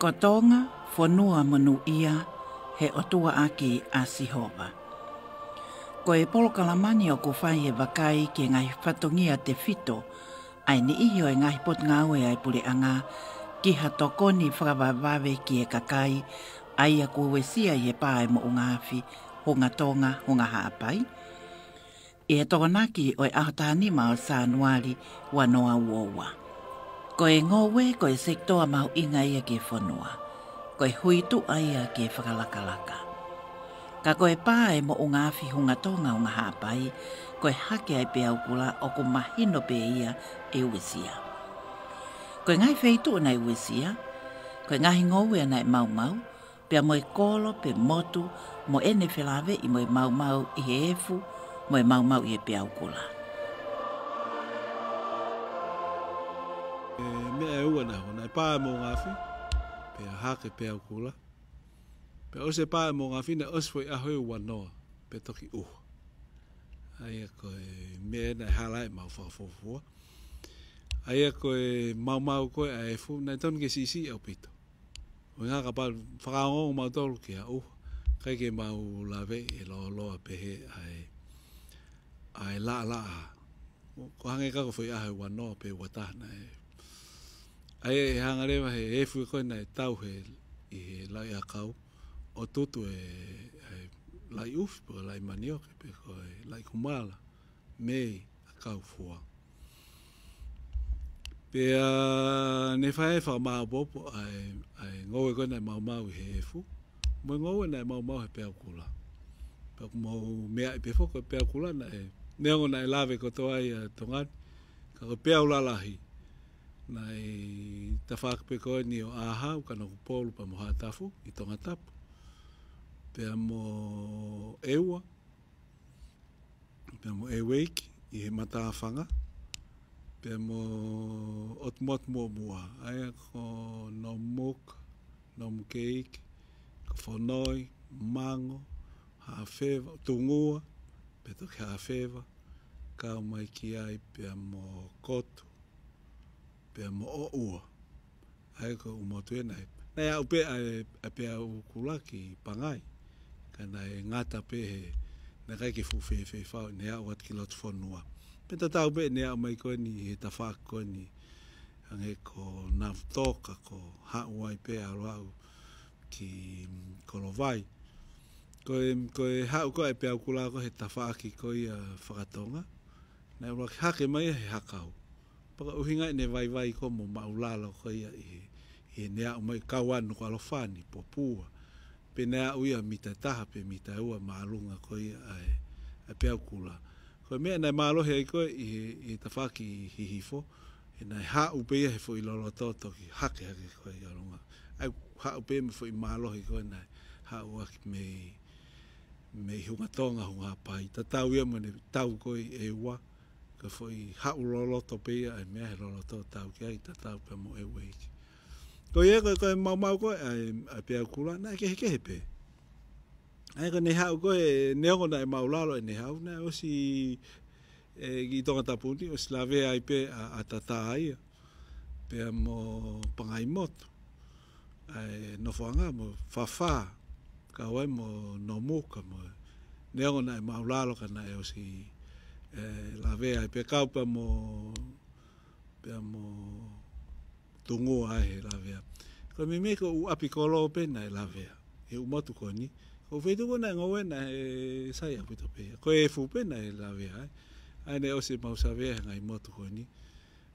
Ko tonga, whanua manu ia, he otua aki a Sihova. Ko e polokalamani o ko whai e wakai ki ngai whatongia te whito, ai ni iho e ngai pot ngaue ai pule anga, ki ha tokoni whakawawawe ki e kakai, ai a kuwesia i e pae mo ungawhi, honga tonga, honga haapai. I he tokonaki o e ahatanima o Sanuari, wanoa uowa. Ko e ngowe ko e sektoa mau inga ia ke whanua. Ko e huitu aia ke whakalakalaka. Ka ko e pāe mo ungawhi hunga tonga unga haapai, ko e hake ai pe aukula o ko mahino pe ia e uwesia. Ko e ngai wheitu na e uwesia, ko e ngahi ngowe na e mau mau, pea mo e kolo pe motu, mo ene whelawe i mo e mau mau i he efu, mo e mau mau i e pe aukula. Mea e ua na hona, e pāe mo ngawhi, pea hake pe aukula. Pe ose pae mo ngā whina oswoi ahoi wanoa, pe toki uha. Aia koe mea nei halai mau whakafofua. Aia koe mau koe a e fu, nei tonu ke sisi au pito. O ngā ka pālu whakaongo mau tolu ki a uha. Kai ke mau lawe e loa pehe ai laa. Ko hange kako whoi ahoi wanoa pe watahana e. Aia e hangarewa he e fu koe nei tau he i he lai a kau. O tutu lai ufi, po lai manioke, pe koe lai kumala, mei a kau fua. Pe ne whae wha maa popo ai ngowe koe nei mau i he efu, mo ngowe nei mau he pea kula. Pe mau mea i pe foko pea kula na e neongo nei lawe ko toa i tongani, ka ko pea ulalahi. Nei tawhaka pe koe ni o aha, ukana kupolu pa moha tafu, i tonga tapu. Pea mo ewa, pea mo eweiki, i he matawhanga, pea mo otmot mua. Aia ko nomuka, nomukeiki, ko whanoi, mango, haawhewa, tungua, pea toki haawhewa, kau mai ki ai, pea mo kotu, pea mo oua. Aia ko umotu e nei. Nei au pea ukulaki pangai. Kana e ngata pe he na kai ke fu fe fa ne a wat ki lot fonua pe ta tau be ne a mai ko ni he ta fa ko ni ange ko na toka ko ha wai pe a ro ki kolovai ko ha ko e pe a kula ko he ta fa ki ko ia whakatonga na ro ha ke mai he hakau pa o hinga ne vai ko mo maulalo ko ia i ne a mai kawan ko alofani popua pe nea uia mita taha pe mita ua maalunga koi ai pea kula. Koe mea nei maalohe ai koe i tawhaki hihifo, e nei haa upeia he fo i lolo toki hake koe i alunga. Ai haa upeia me fo i maalohe koe nei haa uaki me hunga tonga hunga pai. Ta tau ia mene tau koe e ua, ka fo i haa ulolo topeia ai mea he lolo tau ki ai ta tau pe mo e weiki. Ko ia koe mau koe ai pea kula, na kehe pe. Ai ko ne hau koe neongo na e maulalo e ne hau, na osi i tonga tapuni, o slave ai pe a tata aia. Pea mo pangai motu. Ai nofoanga mo whawha, ka wai mo nomuka mo. Neongo na e maulalo ka na e osi lave ai pe kaupa mo tungua ai lavea. Ko me ko u apikolo pe na lavea. E u motu ko ni. Ko fetu ko na ngowe na sai apito pe. Ko e fu pe na lavea. Ai ne ose mau savea ngai motu ko ni.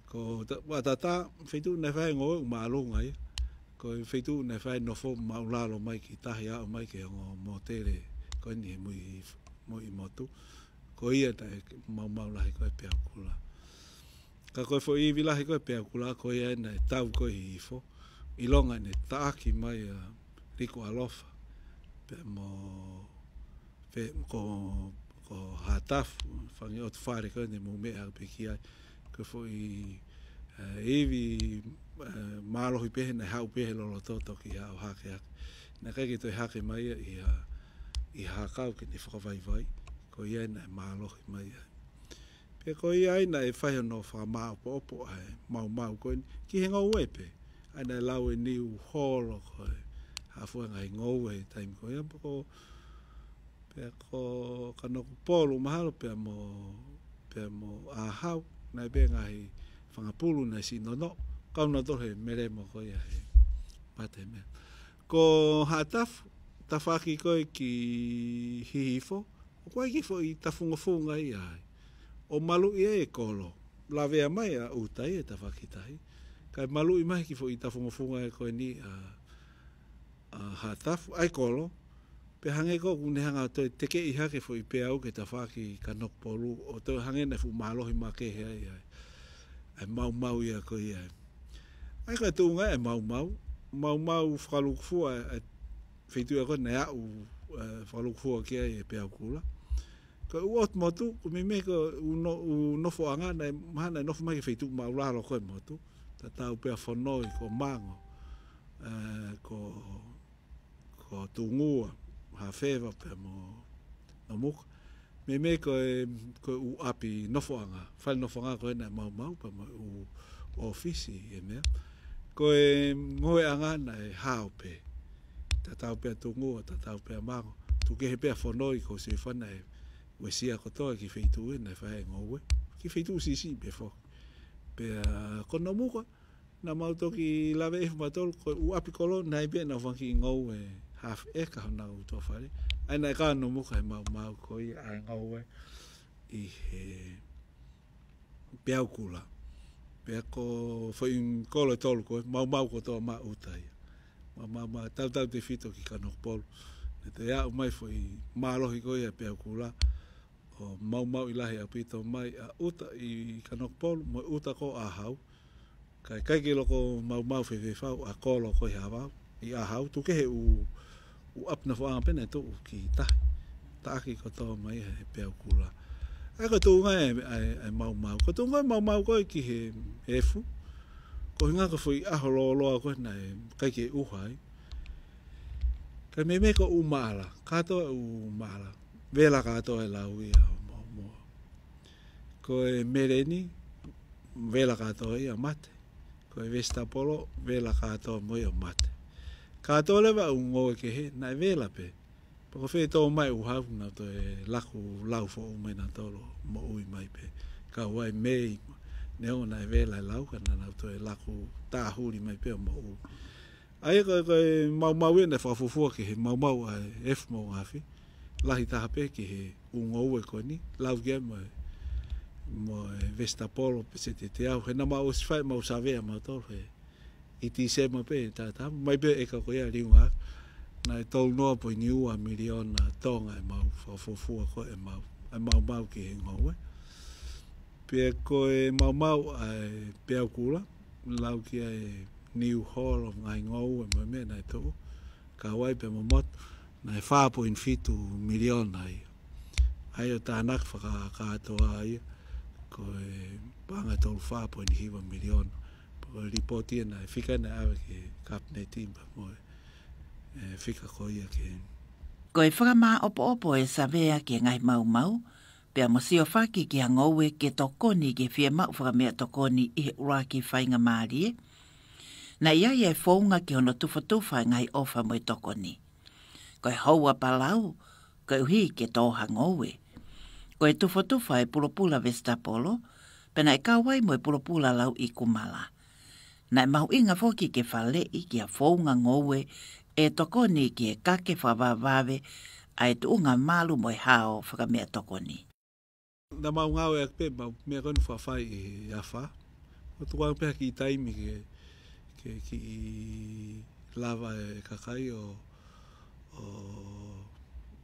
Ko tata fetu na fa ngowe malu ngai. Ko fetu na fa no fo maulalo mai ki tahia o mai ke ngo motere ko ni muy motu. Ko ia ta mau la ko pe akula. Ka koe fo i vilahi koe pea kula koe e na tau koe i fo. I longa ne taaki mai riko alofa. Pea mo ko hatafu. Whangi o te whare koe ne mo mea pe ki ai. Koe fo i iwi mālohi pehe na hau pehe lolo toto ki hau hake. Na kai ki toi hake mai i hakau ki ne whakawai. Koe e na mālohi mai ai. Pe ko ia ina e whai no wha maa opo ai mau koe ki he ngau e pe Ana lau e niu holo koe. Hafua ngai ngou e taim koe. Ia pako pea ko kanoko polu mahalo pea mo ahau. Nai be ngai whangapulu nai si nono. Kauna tohe mere mo koe he pate mea. Ko hatafu, tawhaki koe ki hihifo. O koe ki fo i tafunga i ai. O malu i e kolo. Lawea mai a utai e tawhaki tahi. Kai malu i mai ki fo i tafunga e koe ni a hatafu. Ai kolo. Pe hange ko kune hanga toi teke i hake fo i pe au ke tawhaki kanok polu. O toi hange na fu malohi ma ke he ai ai. Ai mau ia koe i ai. Ai kai tuunga e mau. Mau whakalukufua e whitua koe nei au whakalukufua kia e pe au kula. Ko uot motu, ko me ko u nofo anga na mahana nofo mai ke whitu maulalo koe motu. Ta tau pea whanoi ko mango. Ko tungua, ha whewa pea mo no muka. Me ko u api nofo anga. Whale nofo anga koe na mau pa mo u ofisi e mea. Ko e ngoe anga na e hao pe. Ta tau pea tungua, ta tau pea mango. Tu ke he pea whanoi ko se whana e we sia kotoa ki whitu e na whae ngowe. Ki whitu sisi pe fo. Pea kono muka. Na mautoki lawe e matol ko u api kolo na ibe na whanki ngowe half eka hona u toa whare. Aina e ka no muka he mau ko i a ngowe i he pea ukula. Pea ko whain kolo tolu koe, mau kotoa ma utai. Ma tau te whito ki kanok polu. Ne te au mai whai mālohi koe a pea ukula. O mau i lahi a pito mai a uta i kanok polu, mo uta ko a hau. Kai ke loko mau whewhau a kolo koe hawau. I a hau, tu ke he u apna whaanga pene tu ki tahi. Taki kotoa mai he pea ukula. Ai ko tūnga e mau. Ko tūnga e mau koe ki he efu. Ko hinga ko whi aho loa koe na e kai ke uhai. Kai me ko u maala. Katoa u maala. Vela katoa e lau ia o mua. Ko e mereni, vela katoa ia mate. Ko e Vestapolo, vela katoa mo ia mate. Katoa lewa u ngoe ke he, na e vela pe. Pako whi tō mai u hau na to e laku lau fo u mai na tolo mo ui mai pe. Ka wai mei, neo na e vela e lau ka na to e laku tāhuri mai pe mo ui. Ai ko e mau e na whafufua ki he mau a F mo hafi. Lahi tahape ki he u ngoe ko ni, lau kia mo Vestapolo pe se te au. He na mau sifai mau savea mau tolo he. I ti se mo pe tata, mai pe e ka koea riunga. Na e tau noa po i niua miliona tonga e mau, whafufua ko e mau. E mau ki he ngoe. Pea ko e mau a pea kula, lau kia e New Hall of ngai ngau e me na e tō. Ka wai pe mo na e 4.5 miliona ai. Ai o tānak whakakatoa ai. Ko e panga tōru 4.5 miliona. Ko e ripoti na e whika na awe ki cabinet timba mo e whika ko ia ki. Ko e whakamā opo e savea ki ngai mau. Pea mo sio whaki ki hangowe ke tokoni ke whia mau whakamea tokoni i he ura ki whainga maarie. Na ia e whaunga ki hono tufa ngai ofa mo i tokoni. Ko e haua palau, ko e uhi ke tō hangowe. Ko e tufa e pulopula Vestapolo, pena e kawai mo e pulopula lau i kumala. Na e mahu inga foki ke whale i ki a whaunga ngowe e tokoni ki e kake whawawave a e tuunga malu mo e hao whakamea tokoni. Na mau ngau e akpe, mau mea konu whawhai e awha. O tuang pēha ki i taimi ki i lava e kakai o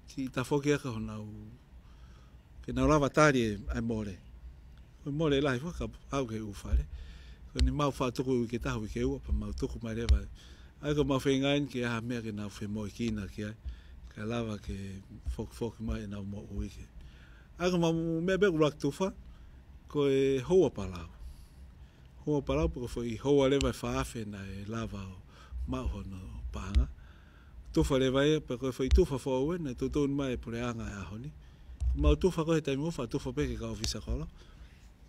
ki ta foki aka honau ke nau lava tari e more. Ko more lai whaka au ke uwhare. Ko ni mau whatuku i ke tahu i ke ua pa mau tuku mai rewa. Ai ko mau whengain ki aha mea ke nau whemo i kina ki ai. Ka lava ke foki mai e nau mo ui ke. Ai ko mau mea beku rak tuwha ko e hoa palau. Hoa palau pa ko i hoa rewa e whaafe na e lava o mau hono panga. Tufa le vai pa ko foi tufa fo we na tutun mai por anga a honi. Mau tufa ko te mo fa tufa pe ke ka ofisa kola.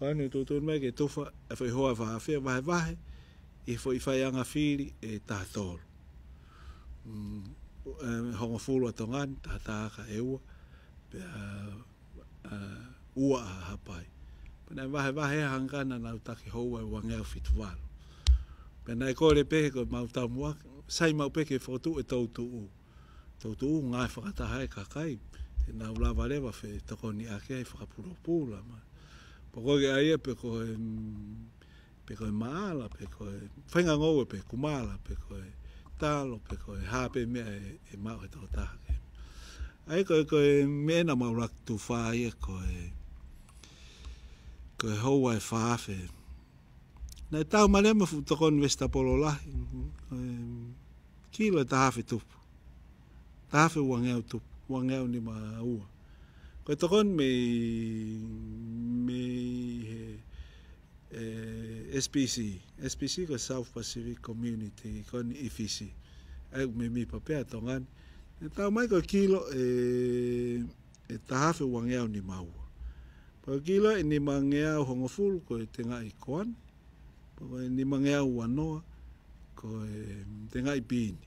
Ani tutun mai ke tufa e foi hoa va fe vai I fo I whai anga whiri e tātoro. Honga fulu atongani, tātāka e ua, pe ua a hapai. Pena wahe hangana na utaki houa e wangea fituwalu. Pena e kore pehe ko mautau muak, sai mau peke fotu e tautu u. Tautu u ngai whakataha e kakai, te nau lava rewa whe tokoni ake e whakapura. Pokoge aia pe koe maala, pe koe whainga ngou pe kumala, pe koe talo, pe koe hape mea e mau he tau taha. Ai koe mena mau rak tu whaia koe houa e whaafe. Nei tau marema fu tokon Vestapolo lahi, kilo e tahawhi tupu. Tahawhi wangeu tupu, wangeu ni maa ua. Koe tokon me SPC ko South Pacific Community, kon IFC. Ai me mi papea tongan. Nei tau mai koe kilo e tahawhi wangeu ni maa ua. Koe kilo e ni mangea hongo fulu koe te ngai koan. Koe ni mangea wanoa koe te ngai pini.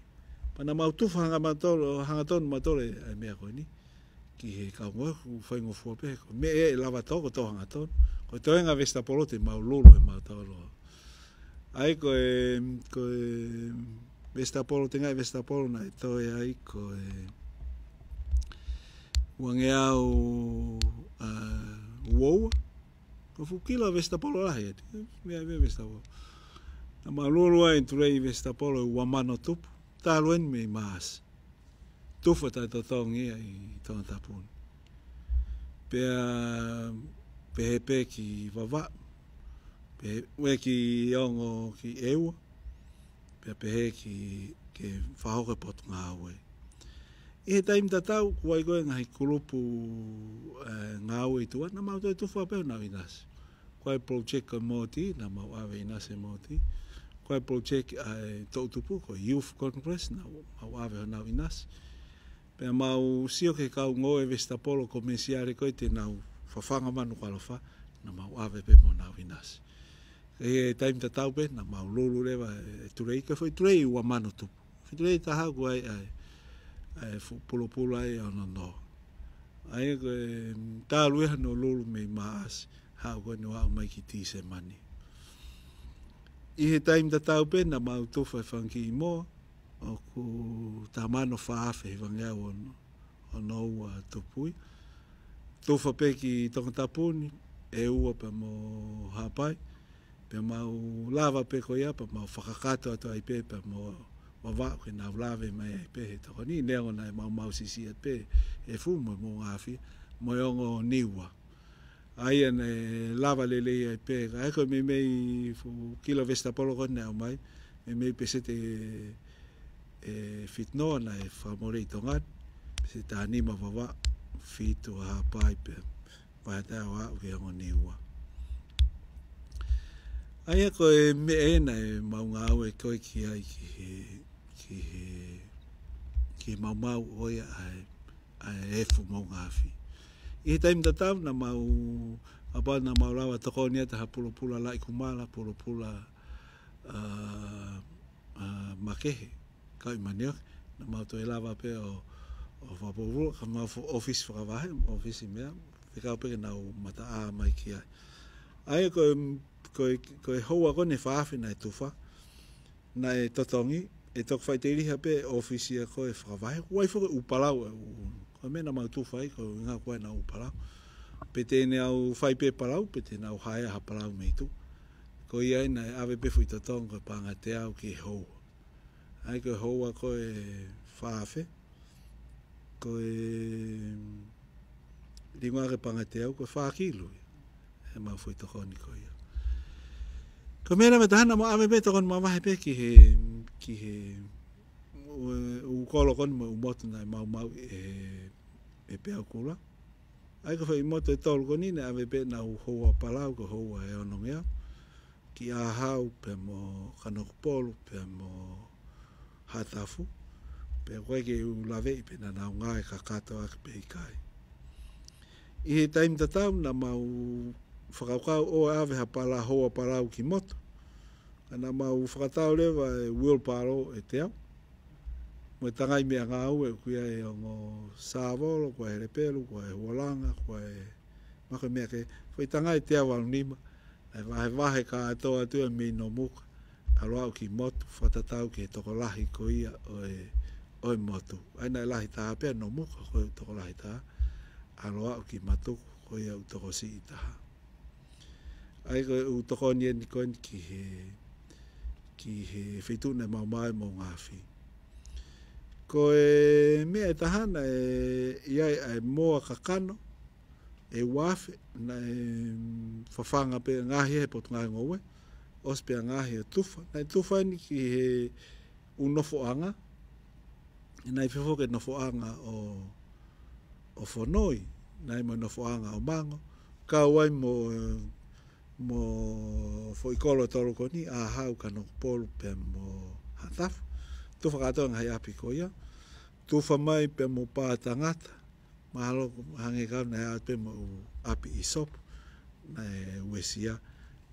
Pana mautufa hangatonu matore e mea koe ni. Ki he kaungoe whaingo fuape. Me e lava toko to hangatonu. Koe toenga Vestapolo te maulolo e mautolo. Ai koe Vestapolo te ngai Vestapolo na e toe ai koe wangeau uoua. Ko fukila Vestapolo lahi. Mea Vestapolo. Na maulolo ai turei Vestapolo ua mano tupu. Tāluen me maas. Tufa tai totongi ai tonga tapuni. Pea pehepe ki wawa. Pehe ki ongo ki eua. Pea pehe ki whahoke potu ngā aue. I he taim tatau kuai koe ngahi kurupu ngā aue i tua. Na mau toi tufa peo nau inasi. Kuai project ko moti, na mau awe inasi moti. Kuai project tau tupu ko Youth Congress, na mau awe nau inasi. Pea mau sio ke kau ngoe Vestapolo komensiare koe te nau whawhanga manu kalofa, na mau awe pe mo nau inasi. E taim tatau pe, na mau lulu rewa turei, ka foi turei ua manu tupu. Turei taha kuai pulo ai ono no. Ai koe tālueha no lulu me maas, hao koe no au mai ki tise mani. I he taim tatau pe, na mau tufa whanki i moa, o ku tamano whaafe wangau ono ua tupui. Tufa pe ki tonga tapuni, e ua pa mo hapai, pe mau lava pe ko ia, pa mau whakakato ato ai pe, pa mo wawa ke nau lave mai ai pe, he toko ni neo nai mau sisi at pe, e fumo mo ngāwhi, mo ongo niwa. Ai ane lava lele ai pe, ai ko me mei fu kilo Vestapolo kone au mai, me mei pese te fitnoa na e whamorei tongan, pese te anima wawa, fitu a hapai pe, vai te au au ke ongo niwa. Ai ako e me e na e mau ngā au e koe ki ai ki mau oia ai efu mau ngāwhi. I he taim tatau na mau apa na mau lawa toko ni ata pula lai kumala pula makehe kai maniok na mau to lava pe o vapuru ka mau office whakawahe office mea whikau pe na mata a mai ki ai ko hoa ko ne whaafi na tufa na e totongi e tok fai te riha pe office ko e whakawahe wai whaka upalau ko mena mau tufa i ko ngā koe na upalau pe tēne au whai pe palau pe tēne au haia ha palau mei tu ko iai na ave pe fui totonga ko panga te au ki hoa ai ko hoa ko e whaafe ko e ringoa ke panga te au ko whaakilu e mau fui tokoni ko ia ko mena me tahana mo ave pe tokon ma wahe pe ki he u kolo kon mo motu na mau e pe au kula ai ko fai moto e tolu ko nine ave pe na u hoa palau ko hoa e ono mea ki a hau pe mo kanokupolu pe mo hatafu pe koe ke u lave pe na nau ngai kakato ak pe ikai i he taim tatau na mau whakaukau o ave ha pala hoa palau ki moto Ana mau whakatau lewa e wheelbarrow e te au. Mo tangai mea ngā au e kuia e o ngō sāwolo, kua e repelu, kua e hualanga, kua e maka mea ke. Whai tangai te au nima, e wahe ka atoa tu e mei no muka. Aloa au ki motu, whatatau ki e toko lahi ko ia o e motu. Aina e lahi taha pia no muka ko e toko lahi taha. Aloa au ki matuku ko ia u toko si i taha. Ai ko u toko ni e ni koen ki he whituna mau mai mo ngāwhi. Ko e mea e tahana e iai ai moa kakano, e wafe, na e whawhanga pe ngahi he potu ngahi ngowe, os pe ngahi e tufa. Na e tufa ni ki he unofo anga, na i whiwhoke nofo anga o whanoi, na i mo nofo anga o mango, ka wai mo whoikolo toro koni, a hau ka no polu pe mo hatafu. Tufa katoa ngai api ko ia. Tufa mai pe mo pā tangata. Mahalo hange kau na ea pe mo api i sopu. Na e uesia.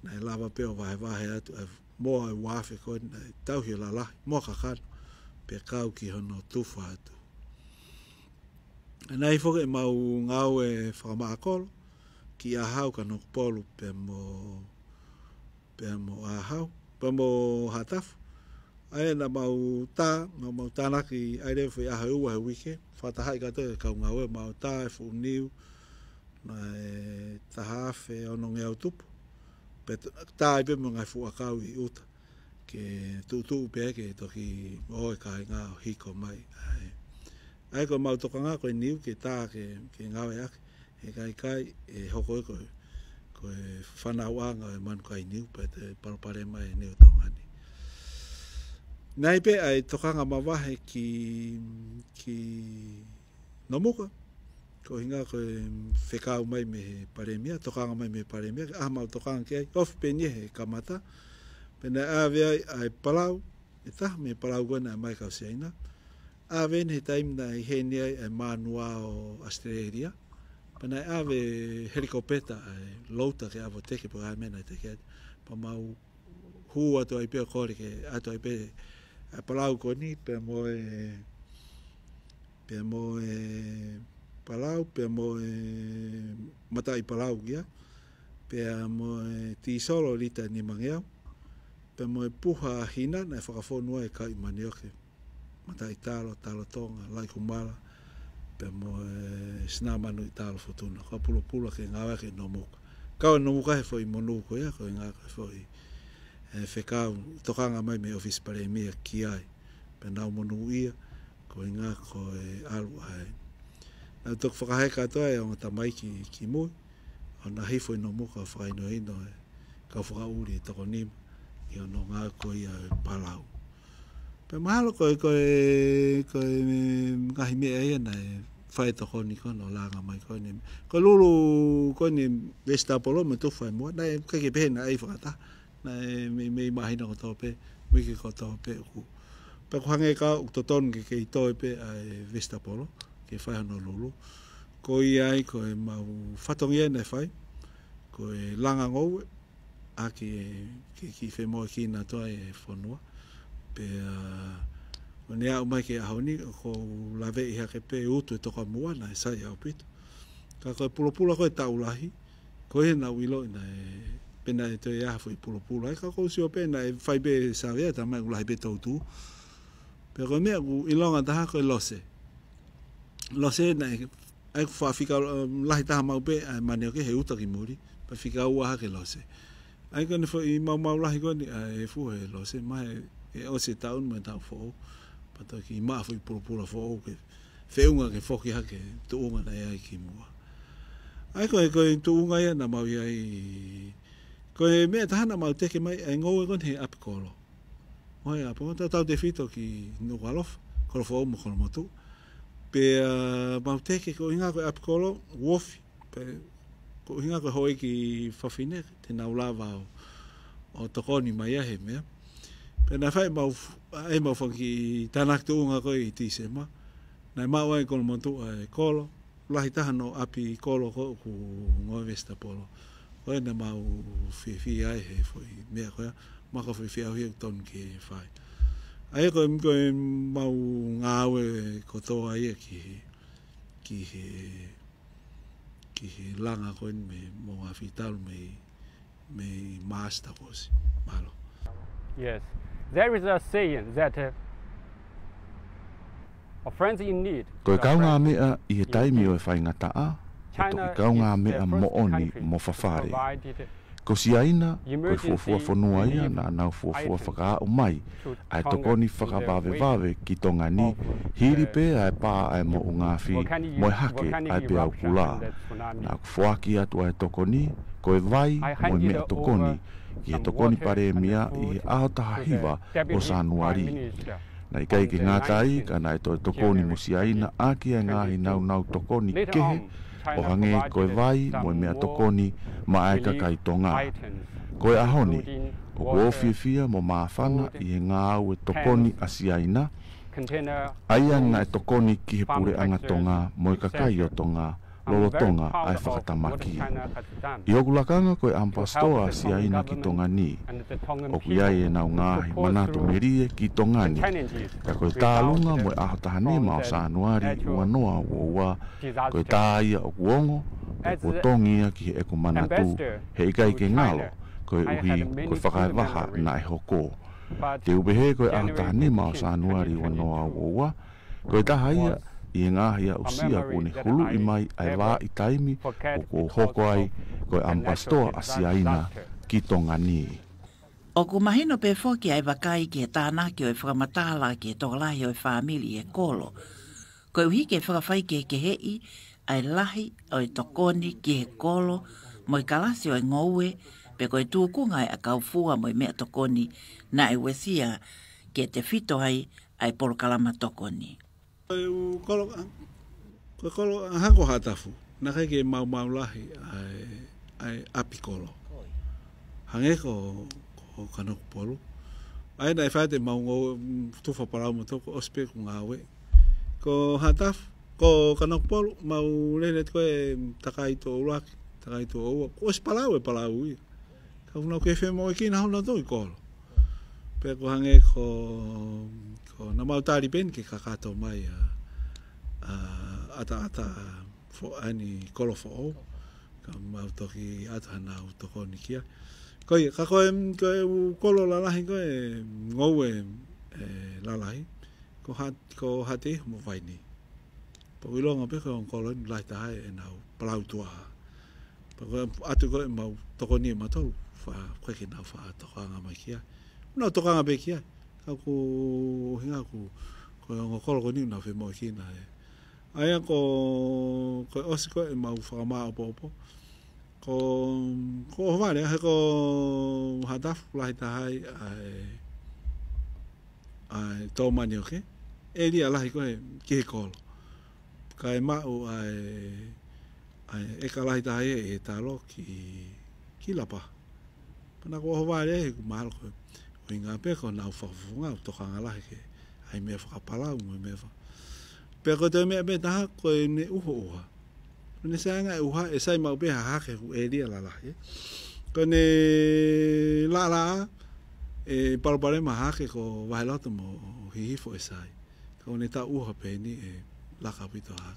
Na e lava pe o vahe atu. Moa e wafe ko na e tauhi o lalahi. Moa kakano. Pe kau ki hono tufa atu. Na i whoke mau ngau e whakamaakolo. Ki ahau ka no polu pe mo ahau. Pe mo hatafu. Ai na mau tānaki ai rewe whi aha ua he wike. Whatahai katoa e kau ngau e mau tā e fu niu. Na e tahawhe ono ngea utupu. Pe tā i pe mo ngai fu akau i uta. Ke tūtū pe eke toki oe kai ngā hiko mai. Ai ko mau toka ngā koe niu ke tā ke ngau e ake. He kai e hoko e koe whanau anga e manu kai niu. Pe te palopare mai niu tongani. Nai pe ai tokanga mawahe ki nomuka. Ko hinga ko whekau mai me paremia, tokanga mai me paremia. Mau tokanga ki ai, of pe niehe kamata. Pena awe ai palau, e taha me palau gona mai kau seina. Awe he taim na i heni ai manua o Australia. Pena awe helikopeta ai louta ke awo teke po ai mena teke ai. Pa mau hu atu ai pia kore ke atu ai pia a palau ko ni pe mo palau pe mo matai palau ia pe mo ti solo lita ni mangiau pe mo puha hina na whakawhonua e kai manioke matai talo tonga lai kumala pe mo sna manu i talo fotuna ka pulo ke ngawa ke nomuka ka nomuka he foi monu ko ia ko nga foi whekau tokanga mai me office pare mea ki ai. Pe nau monu ia, ko inga ko e alu ai. Nau tok whakahe katoa e o ngata mai ki mui, o na hifo ino muka whakaino ino e kau whakauri e toko nima, i ono ngā ko ia e palau. Pe mahalo ko e ngahi mea ia na e whae toko ni kono langa mai kono. Ko lulu kono Vestapolo me tuwhai mua, na e kake pehena ai whakata. Na me mahina ko tō pe, wiki ko tō pe uku. Pe ko hange ka u totonu ke i tō pe ai Vestapolo, ke whai hano lulu. Ko i ai ko e mau whatongi e nei whai, ko e langa ngou, a ki whemoa ki nā toa e whanua. Pe o nea umai ke ahoni, ko lawe i hake pe utu e toka mua na e sai au pitu. Ka koe pula koe taulahi, ko e na wilo ina e pena e te ia foi pulo ai ka ko si o pena e fai be sa vea ta mai ula be to tu pero me u ilonga ta ko lose na ai fa fika la ta mau pe mane ke he uta ki muri pa fika u ha ke lose ai ko ne foi mau la ko ni e fu e lose mai e o se taun me ta fo pa to ki ma foi pulo fo ke feunga ke foki ha ke tu unga na ai ki mua ai ko tu unga ia na mau ai ko e mea tahana mau teke mai e ngou e kon he apikolo. Oi apo tau te fito ki Nukualofa, kolo fo mo kolo motu. Pe mau teke ko inga ko apikolo wofi. Pe ko inga ko hoi ki whawhine, te naulawa o tokoni mai ahe mea. Pe na whai mau whanki tanak tu unga ko i tisema. Na mau ai kolo motu e kolo, lahi tahano api kolo ko ku ngoi Vestapolo. Koe na mau whiwhi ai he foi mea koea. maka whiwhia hui ton ke whai. Ai koe mau ngāwe kotoa ia ki he langa koe me mo ngā whitaru me master kosi. Malo. Yes. There is a saying that a friend in need. Koe kau ngā mea I he taimi o e whai ngataa, toki kau ngā mea mo oni mo whawhare. Ko siaina, koe fuafua whanua ia na nau fuafua whakaau mai, ai tokoni whakawawe ki tonga ni, hiri pe ai pā ai mo ungawhi, mo e hake ai pe au kula. Na kufuaki atu ai tokoni, koe vai mo e mea tokoni, ki he tokoni pare mia I he aotaha hiwa o Sanuari. Na ikai ki ngātai, ka nai toi tokoni mo siaina, aki ai ngahi nau tokoni kehe, o hange koe vai mo mea tokoni ma ai kakai tonga. Koe ahoni, o ko whiwhia mo maafanga I he ngā au e tokoni asiaina, aia ngā e tokoni ki he pure anga tonga mo I kakai o tonga, lolo tonga ai whakatamaki. I okulakanga koe ampastoa asiaina ki tonga ni, o kuiai e nau ngāhi manato merie ki tonga ni, ka koe tālunga mo e ahotahane ma o Sanuari ua noa ua koe tāia o kuongo, o kuotongia ki he eko manatu, he ikai ke ngalo, koe uhi koe whakaiwaha na e hoko. Te upehe koe ahotahane ma o Sanuari ua noa ua, koe tahaia, I ngāhia usia kone hulu I mai ai wā I taimi o ko hoko ai koe ampastoa asiaina ki tonga ni. O ku mahino pe foki ai wakai ki he tānaki o e whakamatala ki he tokalahi o e whāmili e kolo. Koe uhi ke whakawhai ke hei ai lahi o e tokoni ki he kolo mo I kalasi o e ngoue pe koe tūkunga ai a kaufua mo I mea tokoni na e wesia ke te whito ai polokalama tokoni. Koe kolo hako hatafu, na kai ke mau lahi ai api kolo. Hange ko kanoku polu. Ai nai whaate mau ngō tuwha parau mo toko ospe ku ngāwe. Ko hatafu, ko kanoku polu, mau renet koe takai to uraki, takai to oua. Ko os parau e parau ia. Ka unau ke whemo e kina hona toi kolo. Pe ko hange ko na mau tari pen ke kakato mai ata fo ani kolo fo o ka mau toki ata na toko ni kia koe ka koe kolo la lahi koe ngoue la lahi ko hate mo vai ni po ilonga pe ko kolo ni lai tai e nau plau tua po atu koe mau toko ni ma tolu fa koe ki nau fa toko anga mai kia no toko anga be kia aku hinga aku ko ngokolo ko ni na fe mo kina ai ko osiko e mau fa ma opo ko vale ko hadaf la tai ai to mani oke eli ala ko ke ko kai ma o ai e kala tai e talo ki lapa pana ko vale mal ko Winga pe ko na ufafunga tokanga la ke ai me fa pala me fa pe ko te me ta ko ne uho ne sanga uha e sai mau pe ha ke e dia la ko ne la e palpare ma ha ke ko va lo mo hi fo sai ko ne ta uha pe ni e la kapito ha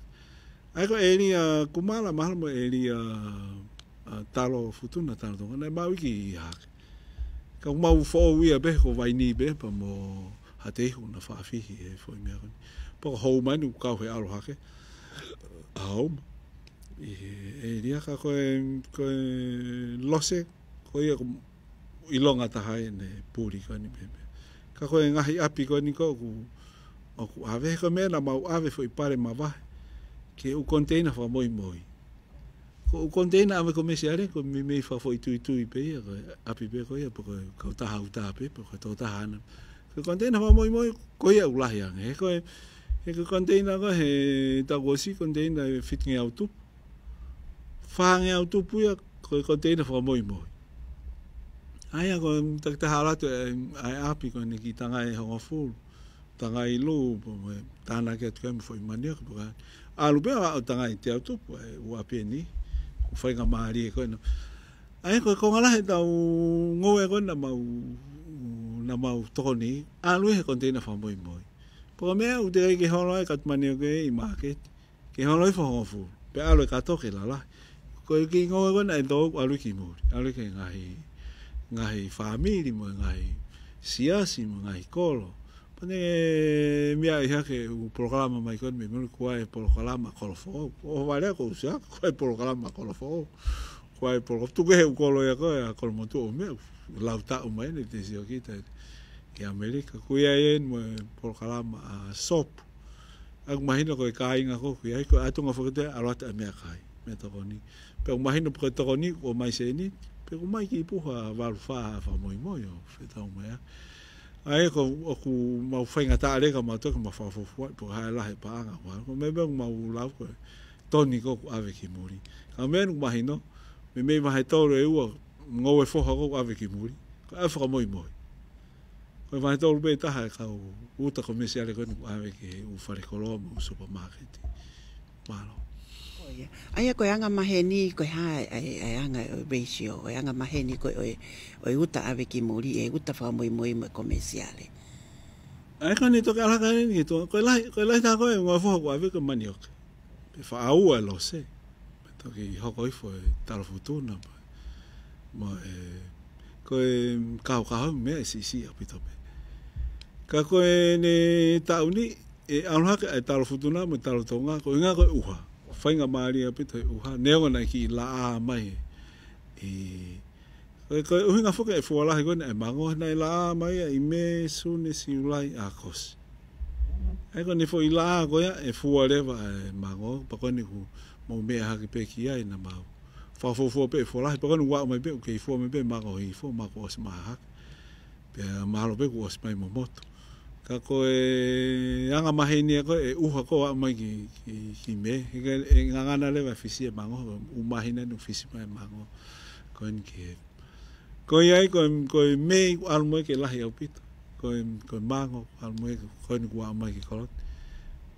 ai ko e ni kumala mal mo e ni talo futuna talo ne ma wiki ha ka mau fo ia be ko vai ni be pa mo hate hu na fa fi e foi me ko po ho manu ka he alo hake au e dia ka ko lose ko ia ilonga ta hai ne puri ko ni be ka ko ngahi api ko ni ko ku ave ko me na mau ave foi pare ma va ke o container fa moi ko container ave comerciale ko me fa foi tu pe api pe ko ia porque ko ta hauta pe porque to ta hana ko container fa moi ko ia ula ya ko container ko he ta go si container fitting auto fa nge auto pu ko container fa moi ai ko ta hala to ai api ko ni ki tanga e ho full tanga I lu tana ke to me foi mania ko alu pe tanga te auto o api ni fai nga mari ko no ai ko ngala he tau ngoe ko na mau na mau toko ni, alui he container wha moi moi. Paka mea u te rei ke honoi katmani o ke i market, ke honoi wha hongofu, pe alui katoke la lai. Ko ki ngoe kona e tōku alui ki muri, alui ke ngahi whamiri mo, ngahi siasi mo, ngahi kolo. Pane mea i hake u programa mai kona me mulu kua e programa kolofo. O warea ko usia, kua e programa kolofo. Kua e programa, tuke he u kolo ia koe a kolomotu o mea, lau tau mai ne te sio kita ke Amerika. Kuia ien mo programa a SOP. Aku mahina koe kāinga ko, kuia ko atunga whakatea alwata a mea kai, mea tokoni. Pe u mahina po tokoni o mai se ni, pe u mai ki puha walu wha moi moi o whetau mai a. Ai ko aku mau whainga tā reka mau toka ma whawhawhua, po hae lahe paanga wā. Ko me mau lau koe, toni ko ave ki muri. Ka mea nuk mahino, me mei mahe tōru e ua, ngau e whoha ko ave ki muri. Ko e whaka moi moi. Ko e mahe tōru be taha e kau uta ko mesi ale koe nuk ave ki u wharekoloa mo u supermarket. Malo. Aia koe anga maheni koe hae ai anga ratio, koe anga maheni koe oi uta ave ki muri e uta wha moi moi mo komesiale. Ai ka ni toke alaka ni to, koe lai tā koe ngā whoha ko ave ko mani oke. Pe wha aua e lo se. Me toke i hoko ifo e tarafutuna. Ma koe kau mea e sisi a pito me. Ka koe ne tauni e anuhake e tarafutuna mo taratonga, koe ngā koe uha. Whainga maari a pito e uha, neonga nai ki la a mai koe uhinga whuka e fualahi koe e mango nei la a mai i me sune si ulai a kosi. E koe ne fo i la a koe e fualewa e mango, pa koe ne ku mau mea haki pe ki ai na mau. Whawhawhua pe e fualahi, pa koe ne wau mai pe u kei fua mai pe mango hi fua, mako osi maha haki. Pe mahalo pe ku osi mai momoto. Ka koe anga maheni a koe e uha koa mai ki me. E ngangana lewa fisi e mango, umahina nu fisi mai mango. Koe ni ki e. Koe iai koe mei almoe ke lahi au pito. Koe mango almoe koe ni kua mai ki kolot.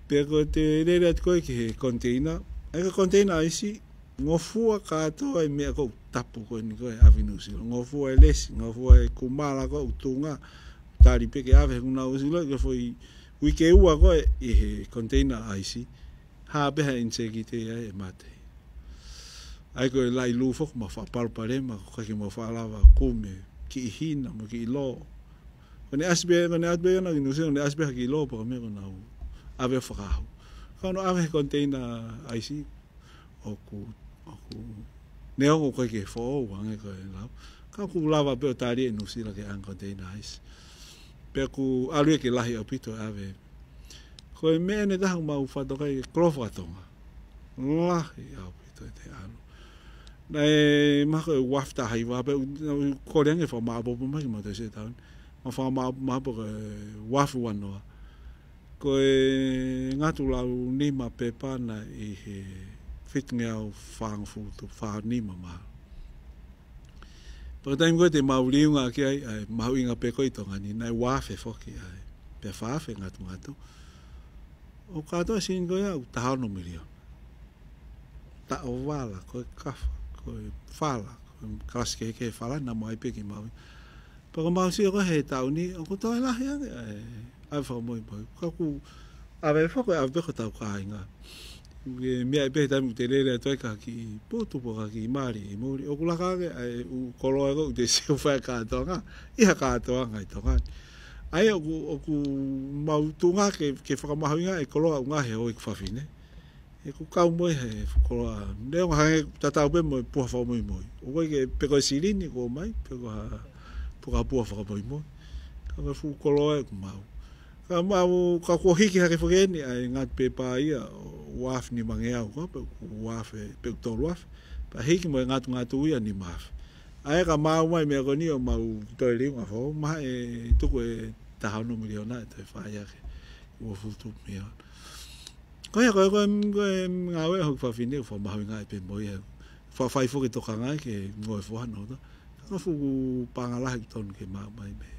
Pea koe te rere ati koe ki he container. Eka container aisi, ngofua katoa e mea kou tapu koe ni koe avinusi. Ngofua e lesi, ngofua e kumala koe utunga. Tari peke ave kuna usilo ke foi wike ua ko e container aisi ha beha inseki te e mate ai ko lai lu fo ma fa par pare ma ko ke mo fa lava come ki hina mo ki loone asbe na no se ne asbe ki lo por me na ave fra ko no ave container aisi o ku neo ko ke fo wa nge ko la ka ku lava pe tari no si la ke an container aisi pe ku alue ke lahi au pito ave. Ko e mea ne taha mau whatokai klofa tonga. Lahi au pito te alu. Na e mako e wafta hai wape, ko reange wha maapopo mai ma te se taun. Ma wha maapopo e wafu wanoa. Ko e ngatu lau nima pepa na i he whitnge au whaangfutu, wha nima maa. Paka taim koe te mauriunga ki ai mau inga pe koe tonga ni, nai wafe foki ai, pe whaafe ngatu. O katoa sin koe au tahano mirio. Ta o wala, koe kafa, koe whala, koe kaske heke whala, na mai peki maui. Paka mau si koe he tau ni, o ko toi lahi ane, ai whakamoi moi. Kaku, awe whako e awe peko tau kāinga. Mea pe tamu te lere atoe ka ki putupo ka ki mari i muri o kulaka ke ai u koloa ko te siu whae kātoanga iha kātoanga i tonga ai o ku mautunga ke whakamahuinga e koloa unga he hoi kwhawhine e ku kau moe he koloa leo hange tatau pe moe puha whakamoi moi o koe ke peko sirini ko mai peko puha whakamoi moi ka me fu koloa e ku mau ka mau ka kua hiki hake whakeni ai ngat pepa ia waf ni mangeau ko pe waf pe tolu waf pa hiki mo ngatu ia ni maf ai ka mau mai me ko ni o mau toili nga fo ma e tuku e tahano miliona te faia ke o futu mia ko ngawe ho fa fine fo ma nga pe mo ia fa fai fo ke toka nga ke ngoi fo no to ka fu pangala ton ke ma mai me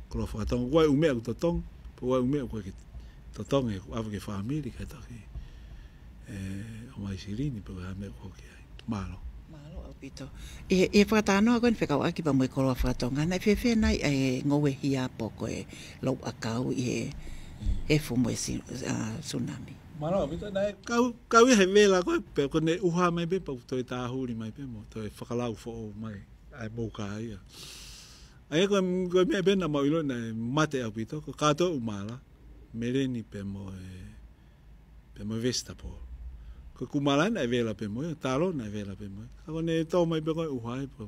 ko fa ton ko u me to ton po u me ko ke to ton e ave ke family ke to o mai sirini pe ha me ko ke malo Pito. E whakatanoa koe ni whekau aki pa moe koroa whakatonga. Nei whewhe nei e ngowe hia po koe lau akau i e fu moe tsunami. Mano, Pito, nei kau i he vela koe pe kone uha mai pe pau toi tāhuri mai pe mo toi whakalau fo mai ai mouka ia. Ai koe mea bena mau ilo nei mate au Pito, ko kato umala mereni pe mo vesta po. Ko kumala na vela pe mo, talo na vela pe mo. Ako ne to mai pe ko uhai po.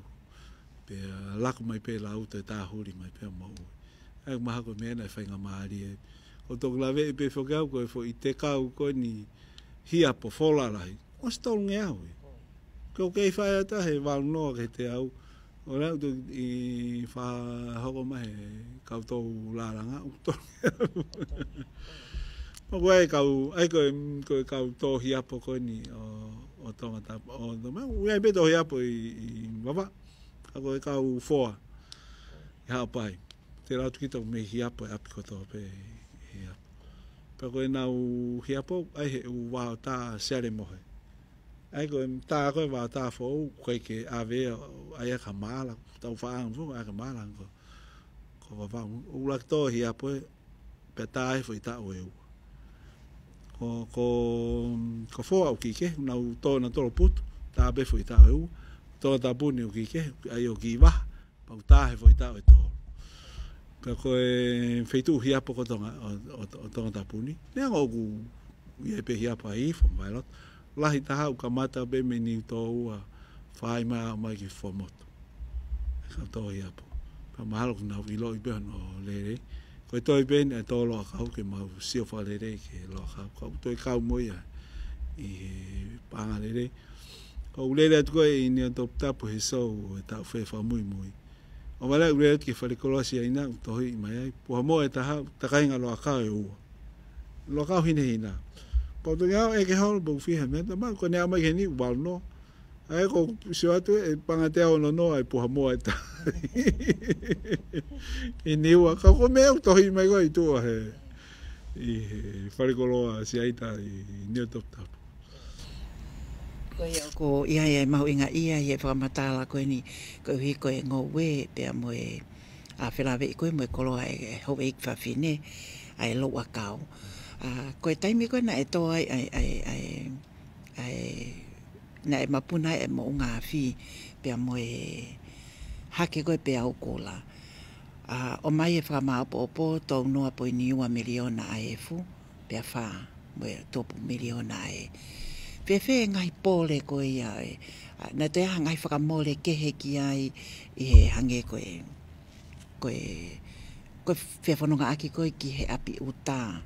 Pe lak mai pe la uta ta huri mai pe mo. Ai ma ko me na fainga mari. O to glave pe fo ga ko fo ite ka ko ni hia po fola lai. O sto ngau. Ko ke fa ta he va no ke te au. Ora do I fa ho mai ka to la nga u to. Wai kau ai ko kau to hia po ko ni o tonga ta o no ma wai be to hia po I baba kau foa ha pai te la tu kita me hia po ap ko to pe hia pe ko na u hia po ai he u wa ta sere mo ai ko ta ko wa ta fo ko ke ave ai ka mala ta fa an fo ai ka mala ko va u la to hia po pe ta ai fo ta o ko fo au kike na u to na to put ta be foi ta u to ta buni u kike ai o ki va pa ta he foi ta o to ko feitu hia po ko tonga o to ta buni ne ngo gu ye pe hia pa I fo mai lot la hi ta u kamata be me ni to u fai ma mai ki fo moto ka to hia po pa mahalo na vi lo I be no le ko toi ben e to lo ka ke mau sio fa le ke lo ka ko toi ka mo ya I pa le ko le ko I ni to ta po so ta fe fa muy o wala le ke fa le ko si ina to I mai po mo e ta ka inga lo ka e u lo ka hina po to ya e ke ho bo fi ha me ta ma ko ne ma ke ni ba no ai ko sio atu e pangate o no ai po mo e ta I niwa ka ko me to I mai ko I tu I fare koloa si aita I ni top tap ko ia mau inga ia ye whakamatala koe ni ko hi ko e ngowe pe mo e a whelawe koe mo e koloa e ho e whawhine ai lo akau ko e taimi koe na e to ai na e mapuna e mo ngā whi pe mo e hake koe pe au kola o mai e whakamaupo opo tau noa po I niua miliona ai e fu pe a wha mo e topu miliona ai Pefe ngai pole ko ia na te ngai whakamole kehe ki ai I he hange koe whewhanonga aki koe ki he api uta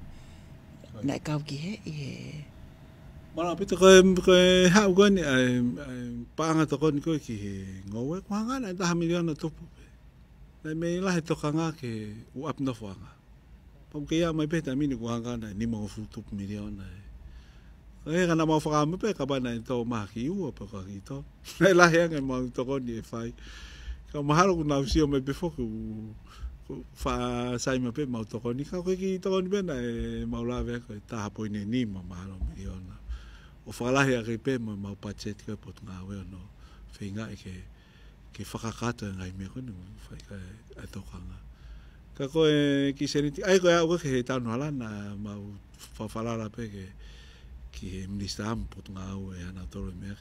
na e kau ki he I he Mana pita koe hau koe ni paanga to koe ni koe ki he ngowe ko hanga na taha miliona topu na me lahe tokanga ke u apna whanga pau ke ia mai peta mini ko hanga na ni mo fu topu miliona e kana mau whakamu pe ka bana I tō maha ki ua pa ka ki tō. E lahe anga mau toko ni e whai. Ka mahalo ku nau sio mai befo ku wha saima pe mau toko ni. Ka koe ki toko ni pena e mau lawe ko e taha po ine ni ma mahalo me I ona. O whalahe a pe mau pacheti koe potu ngā weo no whinga e ke whakakato e ngai mea koe ni whai ka e tokanga. Ka koe ki seniti. Ai koe au ke he tanu halana mau whawhalala pe ki he minista am potu ngā au e ana toro mea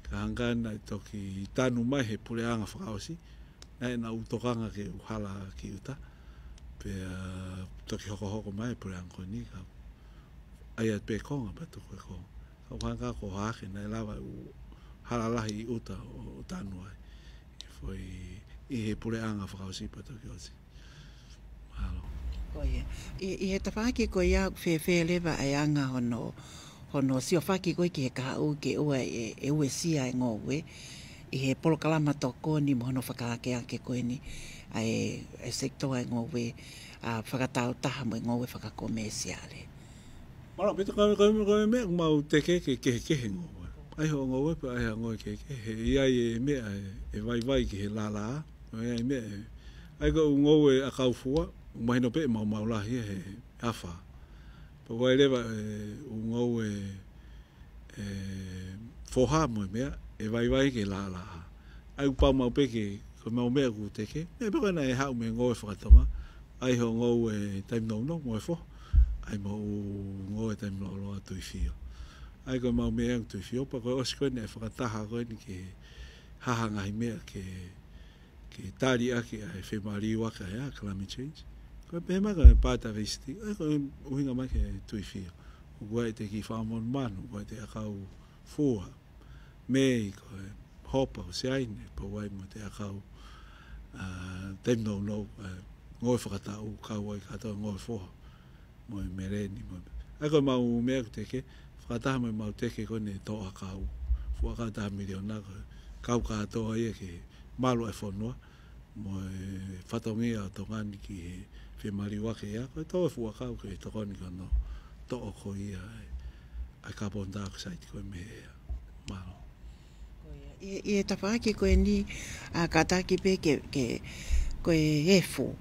ka hangana I toki tanu mai he pureanga whakaosi na e na utokanga ke uhala ki uta pe toki hoko mai pureanga ko ni ka ai at pe konga pa toko e konga ka hanga ko hake na e lawa halalahi I uta o tanu ai I foi I he pureanga whakaosi pa toki osi mahalo I he tawhaki ko ia whewhe lewa ai anga hono sio whaki koe ki he kahau ke ua e ue sia e ngowe I he polokalama toko ni mohono whakaake ake koe ni e sektoa e ngowe whakatau taha mo e ngowe whakakome siale. Mara, pita koe mea mau te keke ngowe. Ai ho ngowe pa ai ha ngowe keke. He iai e mea e vai ki he lala. Ai mea ai ko ngowe a kaufua. Umahino pe mau lahi he awha. Pa wai lewa ngau foha mo mea e vai ke la la ai pa mau pe ke ko mau me ku te ke me pe na e ha me ngo e whakatonga ai ho ngo e taim no mo e fo ai mo ngo e taim no lo atu i fio ai ko mau me tu fio pa ko os ko ne whakataha ko ni ke hahanga i mea ke tari ake ai whi mari waka ea climate change ko pe maka e pāta vesti ai ko uhinga mai ke tui fia o kua e te ki whamon manu kua e te akau fua mei ko e hopa o se aine pa wai mo te akau tem no ngoi whakatau kau ai katoa ngoi fua mo e mereni mo ai ko mau mea ku te ke whakataha mo mau te ke kone tō akau fua kataha miliona ko kau katoa ia ke malu e whanua mo e whatongia o tongani ki he whemari wake ia ko e tō e fua kau ke tokoni kono tō o ko ia ai carbon dioxide ko e me ea malo I e tawhaki koe ni kataki pe koe efu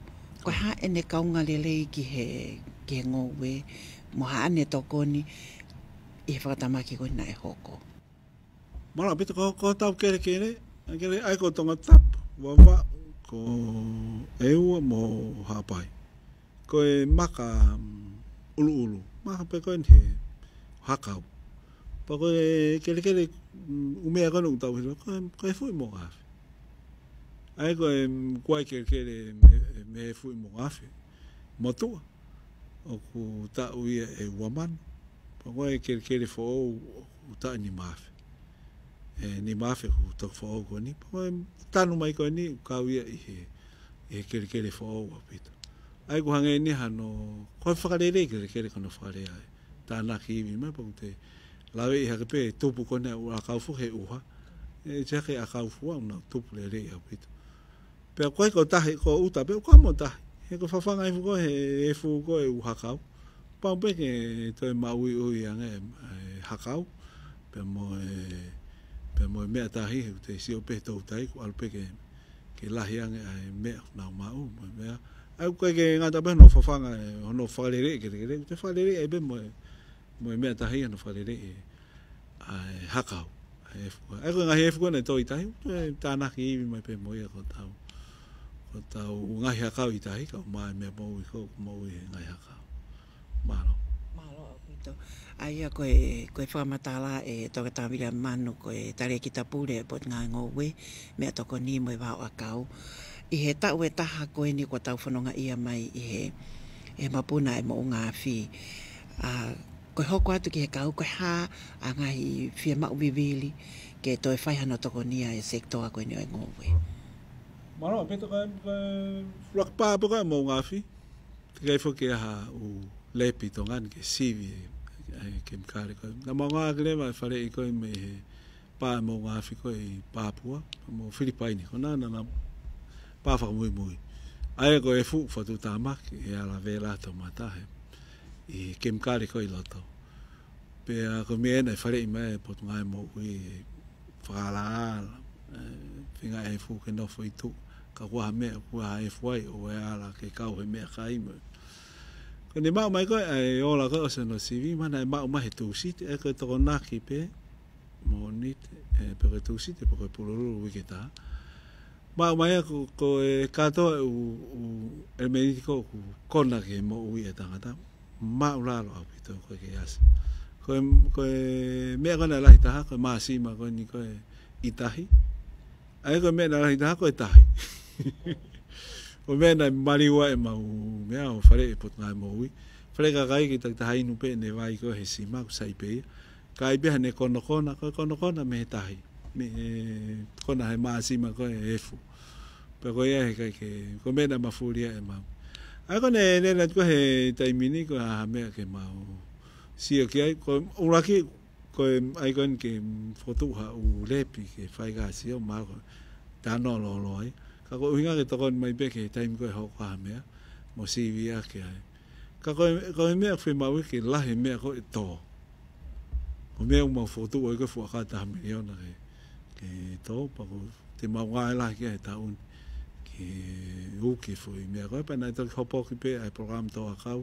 koe ha ene kaunga lelei ki he ngowe mo ha ane tokoni i he whakatamaki koe na e hoko mara pita ko tau kere ai ko tonga tap wawa ko eua mo hapai ko e maka ulu maka pe ko he hakau pa ko e kere umea kono utau hilo ko e fui mo gafe ai ko e kuai kere me fui mo gafe motua o ku tau ia e waman pa ko e kere fo uta ni mafe ni mafe ku tok fo ko ni pa tanu mai ko ni ka ia e kere fo o pito ai ko hange ni hano ko whakarere kere kono whakare ai tāna ki mi mai pa te lawe i hake pe tupu kone a kaufu he uha e teke a kaufu au na tupu le rei au pito pe koe ko tahi ko uta pe ko mo tahi he ko whawhanga ifu ko he efu ko e uha kau pao pe ke toi maui ui ange hakau pe mo e mea tahi he te si o pe tau tai ko alu pe ke lahi ange ai mea nao mau mo mea au koe ke ngata pe no whawhanga hono whakarere kere te whakarere e pe mo e mea tahi ano whakarere hakau ai ko ngahi efu kone toi tahi tānaki iwi mai pe moia ko tau ngahi hakau i tahi ka mai mea maui ko maui ngahi hakau malo apito ai koe whakamatala e toka tawira manu koe tare ki tapure pot ngā ngowe mea toko ni mo e wao akau i he tau e taha koe ni ko tau whanonga ia mai i he mapuna e mo ngā whi koe hoko atu ki he kau koe ha a ngahi whia mau viwili ke toi whaihana toko nia e sektoa koe ni o e ngowe. Maro, peto ka lakpa po ka mo ngafi. Kai fo ke ha u lepi to ngan ke sivi ke mkare ko. Na mo nga gre ma fare i ko me pa mo ngafi ko i Papua, mo Filipaini ko na pa fa muy. Ai ko e fu fa tu tama e ala vela to mata he. I ke mkare ko i loto. Pe a ko me na fare i me po ngai mo i fala finga e fu ke no foi tu. Ka wa me wa e foi o e ala ke ka o me kai me ko ni ma mai ko e ola ko se no sivi ma na ma he tu sit e ko to na ki pe mo nit e pe tu sit e po puluru wiketa ma mai ko e ka to u el medico ko na ke mo ui e tangata ma ula lo apito ko ke as ko me ko na la ita ko ma si ma ko ni ko itahi ai ko me na la ita ko itahi o mena mariwa e mau mea o whare e pot ngai maui whare ka kai ki tak tahi nupe ne vai ko he sima ku saipe kai beha ne kono me he tahi me kona he maa sima ko he efu pe ko ia he kai ke ko mena mafuria e mau ai ko ne na ko he taimini ko ha mea ke mau sio ki ai ko uraki ko ai ko ke fotu ha u lepi ke whai ka sio mau tano lo ai ka ko hinga ke tokon mai beke time ko ho ka me mo si via ke ai ka ko me fe ma ke la he me ko to o me mo foto o ko fo ka ta me yo na ke to pa ko te ma wa la ke ta un ke u ke fo me ko pa na to ho po ke pe ai program to a ka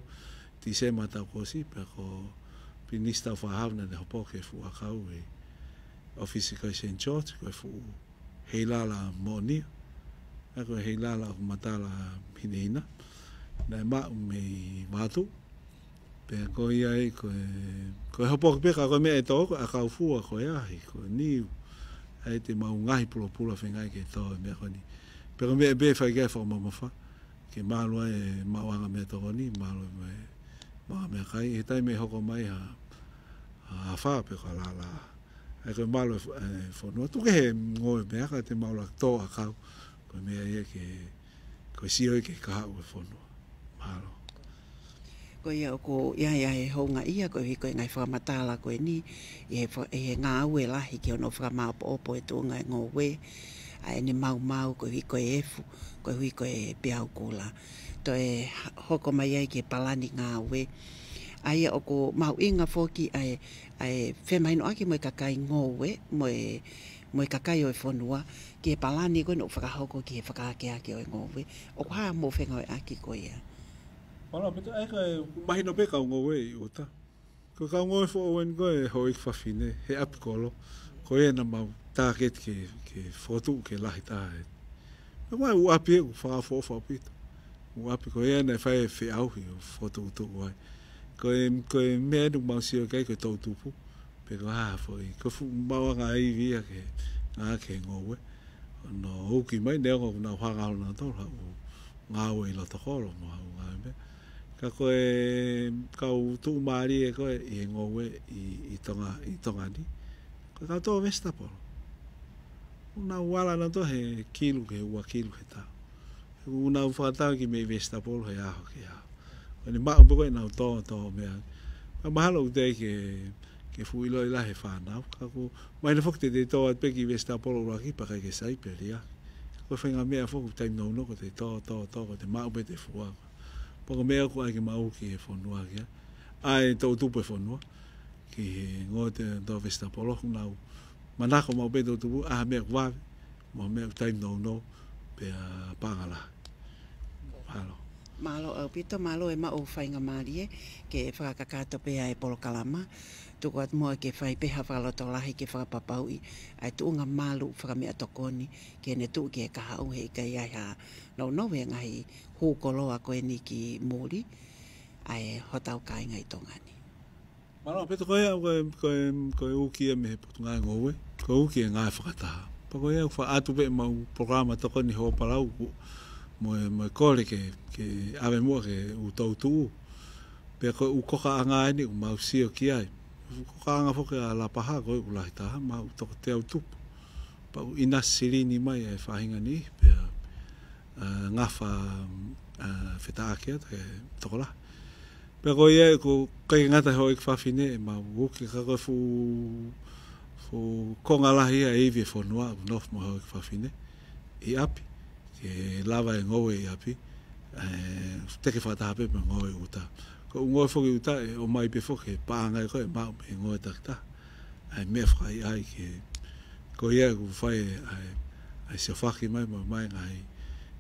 ti se mata ko si pa ko pinista fa ha na ho po ke fo a ka ofisi kai St. George, koe fu heilala monia. A koe heilala o matala hinehina. Nai mau me watu. Pea koe iai koe hopok peka koe mea e toko a kaufua koe ahi. Koe niu. Ai te mau ngahi pula whengai ke tō mea koe ni. Pea koe mea e whai gai whakamamafa. Ke mālua e mauanga mea toko ni. Mālua e maa mea kai. He tai me hoko mai ha wha peka la. Ai koe mālua e whanua. Tuke he ngoe mea ka te maula tō a kau. Koe mea ia ke koe sio ke kahau e whanua. Mālua. Ko ia ko ia e honga ia ko hiko ngai whakamatala ko ni e ngā ue lahi ki ono whakamaupo e tōnga e ngōwe ai ni mau ko hiko e efu ko hiko e peau kula to e hoko mai ai ke palani ngā ue ai o ko mau inga foki ai whemaino aki mo kakai ngōwe mo kakai o e whanua ki e palani ko no whakahoko ki e whakake aki o e ngōwe o kwa mo whenga o aki ko ia. Wala, peta e kai mahino pe kau ngowe i uta. Ko kau ngowe fo owen koe hoi whawhine, he api kolo. Ko e na mau tāket ke fotu ke lahi tāhet. Me mai u api e ku whakafo whapita. U api ko e na whai e whi auhi o fotu utu wai. Ko e mea nuk mau sio kei koe tau tupu. Pe ko haa fwoi. Ko fu maua ngā i via ke ngā ke ngowe. No huki mai neo ngau nā whakao nā tōra u ngā ue i loto koro mo hau ngā mea. Ka koe kau tu maari e koe i ngowe i tonga ni. Koe kau tō Vestapolo. Una wala na to he kilu ke ua kilu he tau. Una whakatau ki me Vestapolo he aho ke aho. Koe ni maa upo koe nau tō mea. Ka mahalo utei ke fuilo i la he whanau. Ka ko mai na whakte te tō at peki Vestapolo raki pa kai ke saiperi a. Koe whenga mea whaku taim nau no ko te tō ko te maa upe te fuako. Poko mea ko ai ke mau ki e whanua kia. Ai tau tupu e whanua. Ki he ngō te tō Vestapolo nau. Manako mau pe tau tupu. Ah mea kuwawe. Mau mea taim no. Pea pangala. Halo. Malo au pito malo e mau whainga maari e. Ke whakakato pea e Polokalama. Tuko at mua ke whai peha whakaloto lahi ke whakapapau i. Ai tuunga malu whakamea tokoni. Ke ne tu ke kahau he kai ai ha. No e ngai hūkoloa koe ni ki Mōri, ai hotau kai ngai tongani. Mano, peto koe uki e me putu ngai ngowe, koe uki e ngai whakataha. Pa koe e atu pe mau programa toko ni hoa palau, mo kore ke awe mua ke utau tuu. Pe koe ukoka anga eni, mau sio ki ai. Ukoka anga foke a la paha koe ulahi taha, mau toko te au tupu. Pa ina sirini mai e whahinga ni, pea ngafa whetaakea te tokola. Pea koe ia ko kai ngata hoi ki whawhine e mau uki ka koe fu konga lahi a evi e whanua nof mo hoi ki whawhine i api. Ke lava e ngowe i api. Teke whataha pe me ngowe uta. Ko ngowe whoki uta e o mai pe whoki paanga e koe mau me ngowe takita. Ai mea whai ai ke ko ia ku whai ai se whaki mai ngai.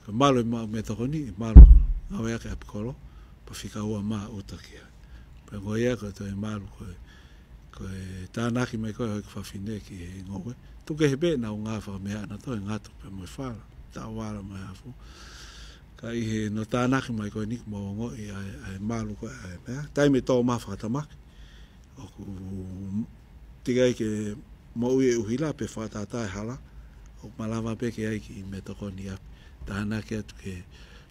Ko malo ma me toko ni malo ngawe ake apikolo pa whika ua maa uta kia. Pa ko ia ko to e malo ko e tānaki mai koe hoi ki whawhine ki e ngowe. Tuke he be na o ngā whakamea na to e ngātu pe moe whala. Tā wala mai hafu. Ka i he no tānaki mai koe nik mo ngo i ai malo koe ai mea. Tai me tō maa whakatamaki. O ku tigai ke mo ui e uhila pe whatatai hala. O malawa pe ke ai ki me toko ni api. Tāna ke atu ke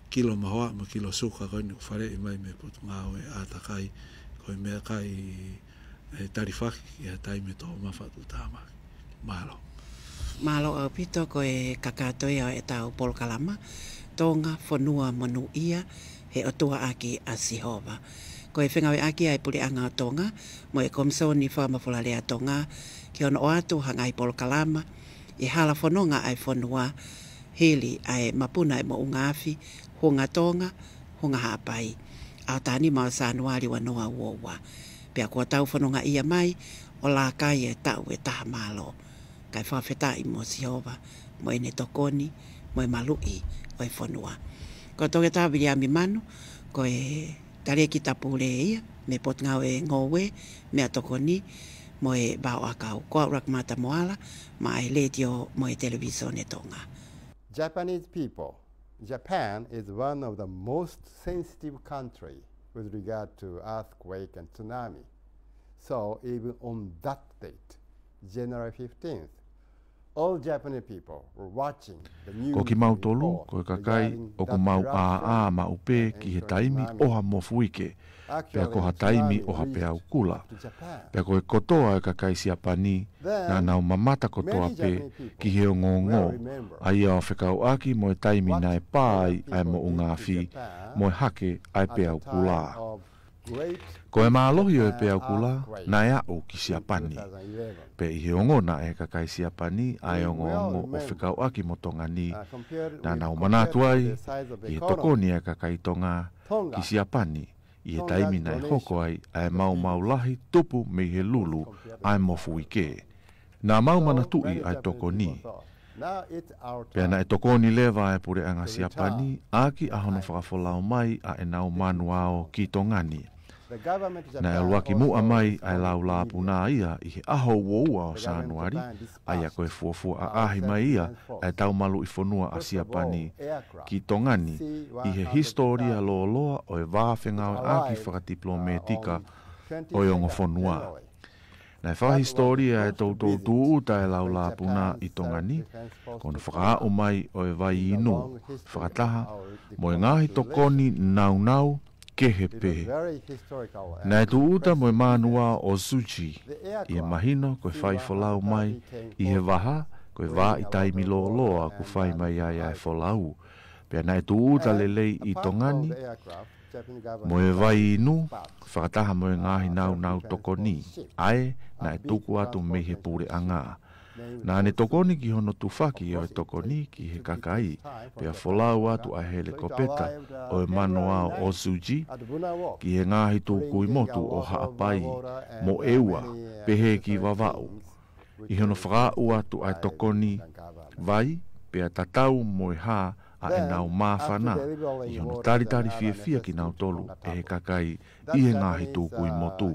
kilo mahoa ma kilo suka koe ni whare i mai me putu ngā oe ātakai koe mea kai tarifaki ki a taime tō mawhatu tāmaki. Mahalo. Mahalo au pito koe kakatoi au e tau Polokalama. Tonga whanua manu ia he otua aki a Sihova. Koe whengawe aki ai puli anga o Tonga. Mo e komsoni whamawhulare a Tonga. Ki ono o atu hangai Polokalama. I hala whanonga ai whanua heli ai mapuna e mo ungafi, hunga Tonga, hunga hapai. Au tani mau sanuari wanoa uowa. Pea kua tau whanonga ia mai, o la kai e tau e taha malo. Kai whawheta i mo Sihova, mo ene tokoni, mo e malui, o e whanua. Ko toke tāwiri a mi manu, ko e tare ki tapure ia, me pot ngau e ngowe, mea tokoni, mo e bao akau. Ko rak mata moala, ma e letio mo e televisione tonga. Japanese people, Japan is one of the most sensitive countries with regard to earthquake and tsunami. So even on that date, January 15th, all Japanese people were watching the news. Ko ki mau tolu, ko kakai, o ko mau a ma upe ki he taimi oha mo fuike. Pea ko ha taimi oha pea ukula. Pea ko e kotoa e kakai si apani, na nau mamata kotoa pe ki he o ngongo. Ai au whekau aki mo e taimi na e pai ai mo ungafi, mo e hake ai pea ukula. Ko e maalohi o e pea ukula, na e au ki si apani. Pe i he ongona e kakai si apani, ai o ngongo o whekau aki mo tongani. Na nau manatu ai, i he tokoni e kakai tonga ki si apani. I he taimi na e hoko ai, ai mau lahi tupu me he lulu, ai mofu ike. Nā mau manatui ai tokoni. Pea na e tokoni lewa e pure anga si apani, aki ahono whakafolao mai a e nau manuao ki tongani. Na e luaki mua mai ai lau la puna ia i he aho uoua o Sanuari, ai a koe fuafua a ahi mai ia ai tau malu i whanua a siapani ki tongani i he historia loa o e wāwhenga o aki whakadiplometika o i ongo whanua. Na e wha historia e tautou tuuta e lau la puna i tongani, kona whakaao mai o e vai inu, whakataha, mo e ngahi tokoni nau kehe pehe. Na e tuuta mo e manua o Suchi, i e mahino koe whai wholau mai, i he waha, koe wā i taimi loa ku whai mai ai ai wholau. Pea na e tuuta lelei i tongani, mo e vai inu, whakataha mo e ngahi nau tokoni, ai na e tuku atu me he pure anga. Nā ne tokoni ki hono tufaki o e tokoni ki he kakai, pea wholau atu a helikopeta o e manoa o Suji, ki he ngahi tūku i motu o haapai, mo eua, pehe ki wawau. I hono whakau atu a tokoni, vai, pea tatau mo e hā, a e nau māwhana, i hono taritari fia ki nau tolu, e he kakai, i he ngahi tūku i motu.